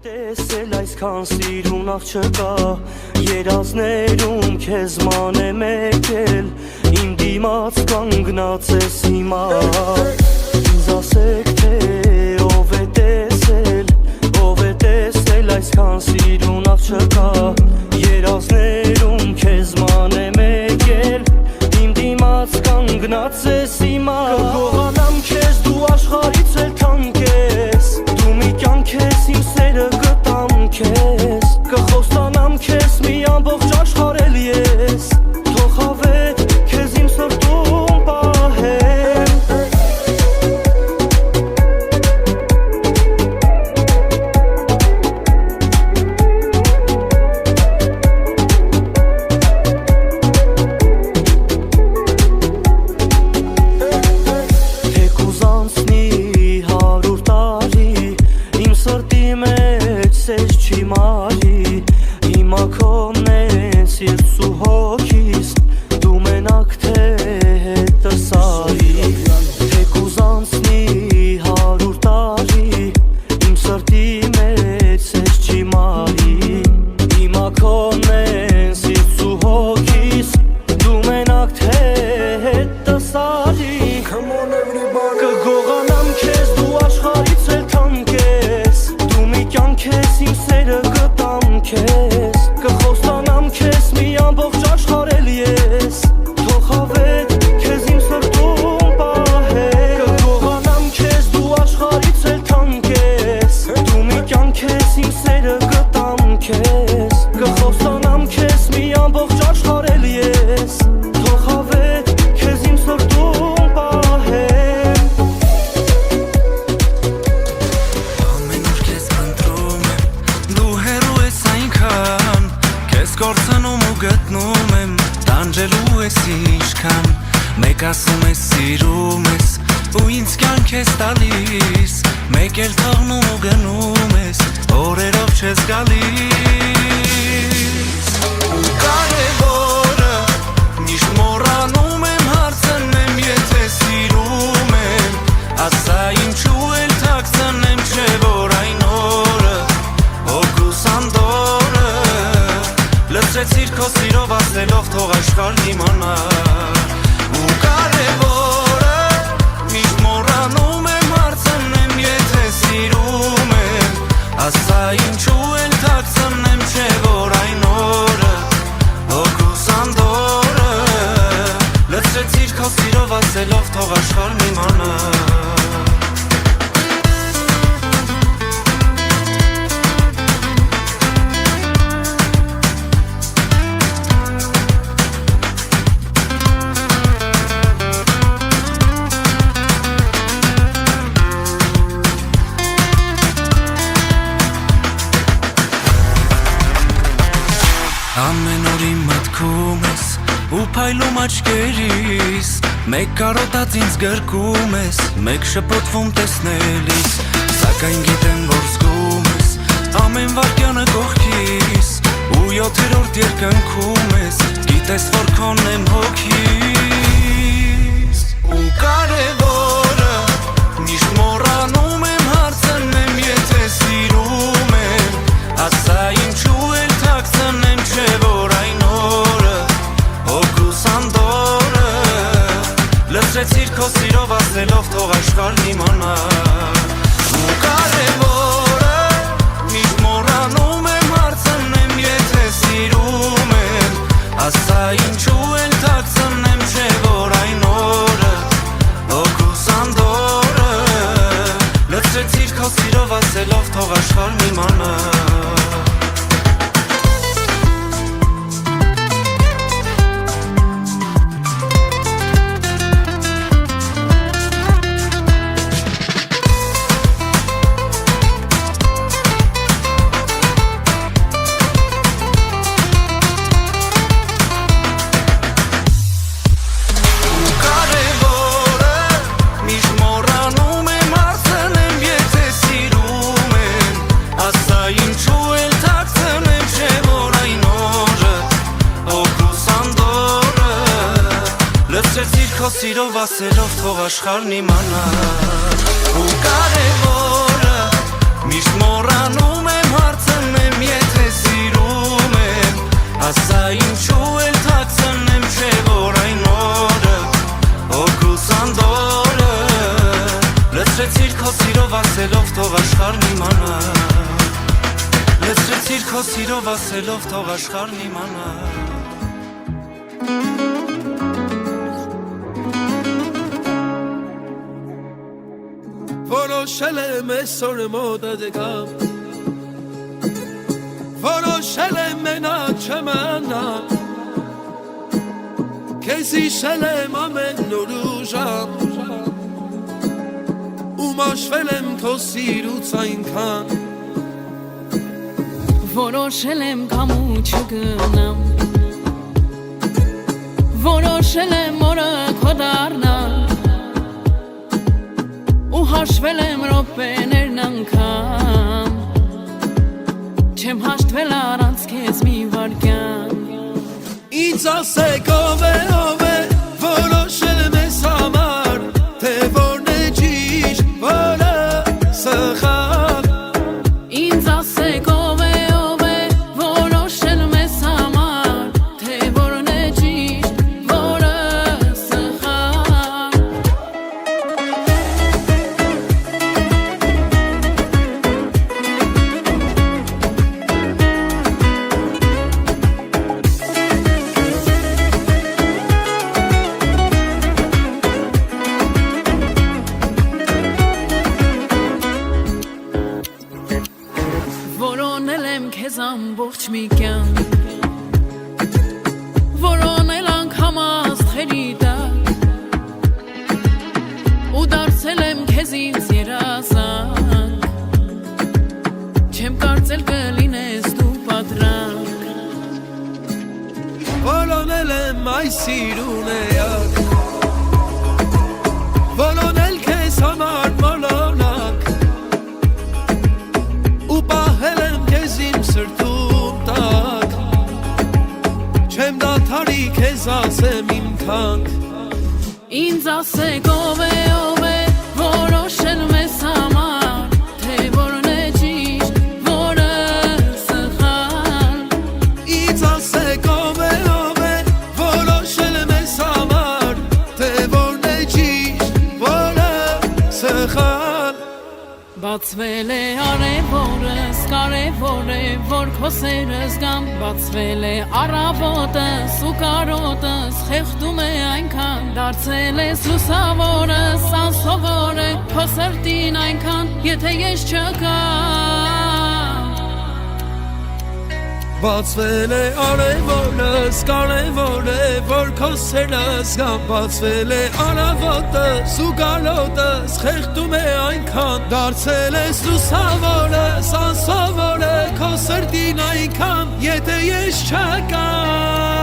Տեսել այսքան սիրուն աղջկա երազներում քեզ ման է մեկել իմ դիմաց կանգնած ես հիմա ինձ ասեք թե ով է տեսել այսքան սիրուն աղջկա երազներում քեզ ման է մեկել իմ դիմաց կանգնած ես հիմա կգողանամ քեզ դու աշխարհից էլ թանկ ես դու մի կյանք ես իմ սերը գտամ քեզ կխոստանամ քեզ մի ամբողջ աշխարհ էլ ես թող հավետ քեզ իմ սրտում պահեմ թեկուզ անցնի 100 տարի իմ սրտի մեջ սեզ չի մարի հիմա քոնն ես երդու հոգիս դու մենակ թե հետս արի թեկուզ անցնի 100 տարի իմ սրտի մեջ սեզ չի մարի հիմա քոնն ես երդու հոգիս դու մենակ թե հետս արի կգողանամ քեզ դու աշխարհից էլ թանկ ես դու մի կյանք ես իմ սերը գտամ քեզ կխոստանամ քեզ մի ամբողջ աշխարհ էլ ես թող հավետ քեզ իմ սրտում պահեմ կգողանամ քեզ դու աշխարհից էլ թանկ ես դու մի կյանք ես իմ սերը գտամ քեզ կխոստանամ քեզ մի ամբողջ աշխարհ էլ ես թող հավետ քեզ իմ սրտում պահեմ Ամեն օր քեզ ընտրում եմ դու հեռու ես այնքան քեզ կորցնում ու գտնում եմ տանջելու ես ինչքան մեկ ասում ես սիրում ես ու ինձ կյանք ես տալիս մեկ էլ թողնում ու գնում ես օրերով չես գալիս ու կարևորը միշտ մոռանում եմ հարցնեմ եթե սիրում եմ ասա ինչու էլ թաքցնեմ չէ որ այն օրը հոգուս անդորը լցրեցիր քո սիրով ասելով թող աշխարհն իմանա ու կարևորը միշտ մոռանում եմ հարցնեմ եթե սիրում եմ ասա ինչու էլ թաքցնեմ չէ որ այն օրը հոգուս անդորը լցրեցիր քո սիրով ասելով թող աշխարհն իմանա Ամեն օր իմ մտքում ես ու փայլում աչքերիս մեկ կարոտած ինձ գրկում ես մեկ շփոթվում տեսնելիս սակայն գիտեմ որ զգում ես ամեն վայրկյանը կողքիս ու 7-րդ երկնքում ես գիտես որ քոնն եմ հոգիս ու կարևորը միշտ մոռանում եմ հարցնեմ եթե սիրում եմ ասա ինչու էլ թաքցնեմ չէ որ այն օրը հոգուս անդորը լցրեցիր քո սիրով ասելով թող աշխարհն իմանա ու կարևորը միշտ մոռանում եմ հարցնեմ եթե սիրում եմ ասա ինչու էլ թաքցնեմ չէ որ այն օրը հոգուս անդորը լցրեցիր քո սիրով ասելով թող աշխարհն իմանա Քո սիրով ասելով թող աշխարհն իմանա ու կարևորը միշտ մոռանում եմ քո սիրով ասելով թող աշխարհն իմանա Որոշել եմ այսօր մոտդ գամ Որոշել եմ մենակ չմնալ Քեզ հիշել եմ ամեն նոր ու ժամ Ու մաշվել եմ քո սիրուց այնքան Որոշել եմ կամ ու չգնամ Որոշել եմ օրը քո դառնալ Ու հաշվել եմ րոպեներն անգամ Չեմ հաշտվել առանց քեզ մի վայրկյան Ինձ ասեք ով է Որոշել եմ ես համար Թե որն է ճիշտ, որը սխալ Ինձ ասեք ով է Որոշել եմ ես համար Թե որն է ճիշտ, որը սխալ Որոնել եմ քեզ ամբողջ մի կյանք Որոնել անգամ աստղերի տակ Ու դարձել եմ քեզ ինձ երազանք Չեմ կարծել կլինես դու պատրանք Որոնել եմ այս սիրուն էակ Որոնել քեզ համար մոլոնակ Ու պահել եմ քեզ իմ սրտում տակ Չեմ դադարի քեզ ասեմ իմ քանք Ինձ ասեք ով է Որոշել եմ ես համար Թե որն է ճիշտ, որը սխալ Ինձ ասեք ով է Որոշել եմ ես համար Թե որն է ճիշտ, որը սխալ Բացվել է արևորս, կարևոր է, որ քո սերը զգամ Բացվել է առավոտս ու կարոտս, խեղդում է այնքան Դարձել ես լուսավորս, անսովոր է, քո սրտին այնքան Եթե ես չկամ Բացվել է արևորս, կարևոր է, որ քո սերը զգամ Բացվել է առավոտս ու կարոտս, խեղդում է այնքան Դարձել ես լուսավորս, անսովոր է, քո սրտին այնքան Եթե ես չկամ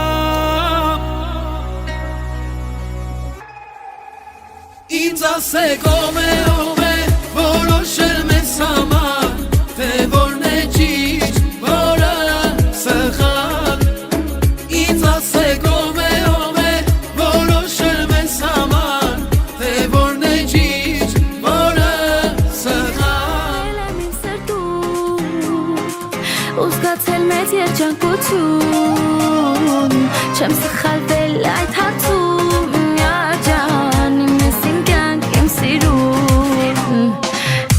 Ինձ ասեք ով է Որոշել եմ ես համար Թե որն է ճիշտ, որը սխալ Ինձ ասեք ով է Որոշել եմ ես համար Թե որն է ճիշտ, որը սխալ Եմ իմ սրտում Ու զգացել մեծ երջանկություն Չեմ սխալվել այդ հարցում Ջան, իմ ես իմ կյանք, իմ սիրուն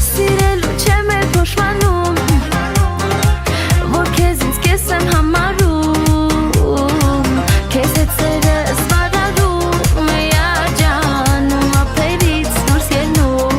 Սիրելու չեմ էլ փոշմանում Որ քեզ ինձ կես եմ համարում Քեզ հետ սերս վարարում Ջան, ու ափերից դուրս ելնում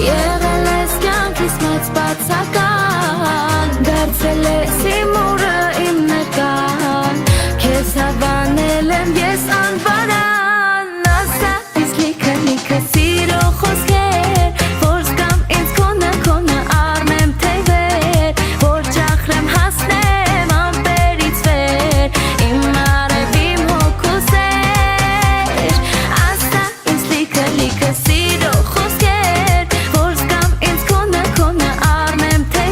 Եղել ես կյանքիս մեծ բացական Դարձել ես իմ ուրը, իմ ներկան Քեզ հավանել եմ ես անվարան Ասա ինձ լիքը սիրո խոսքեր Որ զգամ ինձ քոնը առնեմ թևեր Որ ճախրեմ հասնեմ ամպերից վեր Իմ արև իմ հոգուս էր Ասա ինձ լիքը սիրո խոսքեր Որ զգամ ինձ քոնը առնեմ թևեր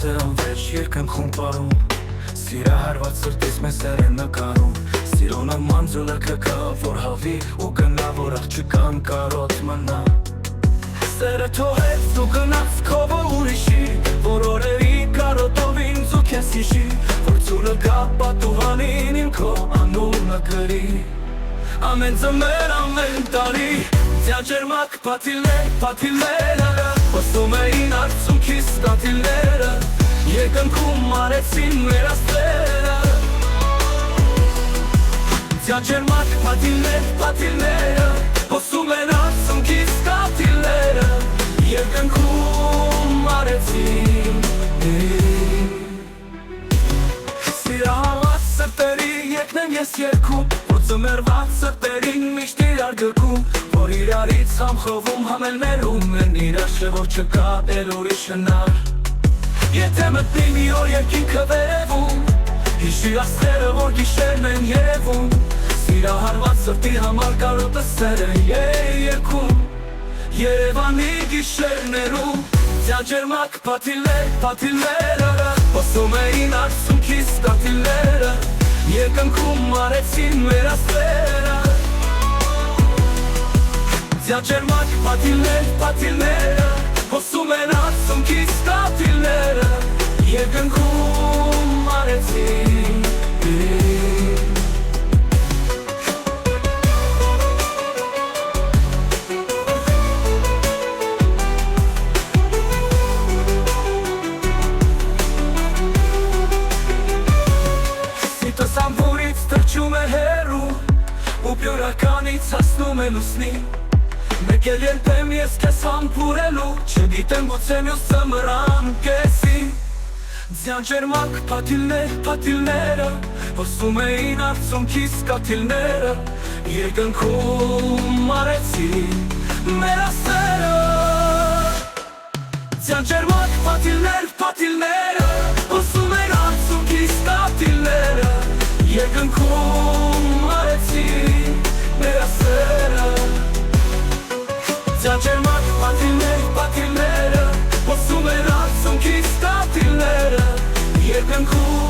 է անվերջ երկնքում պարում Սիրահարված սրտիս մեզ դեր են նկարում Սիրո նման ձուլը կա, որ հավի ու գնա, որ աղջկան կարոտ մնա Սերը թողեց դու գնաց քովը ուրիշի Որ օրերի կարոտով ինձ ու քեզ հիշի Որ ձուլը կա պատուհանին իմ քո անունը գրի Ամեն ձմեր, ամեն տարի Ձյաջերմակ պատիլները Խոսում էին արցունքիս տատիլները Երկնքում արեցին մեր աստղերը Ձյաջերմակ պատիլները Խոսում են արցունքիս տատիլները Երկնքում արեցին Սիրահարված սրտերի եկնեմ ես երկում Որ ձմերված սրտերին միշտ իրար գրքում Որ իրարից համխովում համելներում են իրար Չէ որ չկա էլ ուրիշ հնար Եթե մտնի մի օր երկինքը վերևում Հիշի աստղերը որ գիշերն են երևում Սիրահարված սրտի համար կարոտը սերը երկում Երևանի գիշերներում Ձյաջերմակ պատիլները Խոսում էին արցունքիս տատիլները Երկնքում արեցին մեր աստղերը Ձյաջերմակ պատիլները Խոսում են արցունքիս տատիլները Երկնքում արեցին Ամբուրից թրջում է հերու ու պյորականից հասնում է լուսնի Մեկ էլ երբեմ ես կես համբուրելու չգիտեմ գուցե մյուս ծմրան կեսի Ձյաջերմակ պատիլները Խոսում էին արցունքիս կաթիլները Երկնքում արեցին մեր աստղերը Ձյաջերմակ պատիլները Խոսում են արցունքիս կաթիլները Երկնքում արեցին մեր աստղերը Ձյաջերմակ պատիլները Խոսում են արցունքիս տատիլները Երկնքում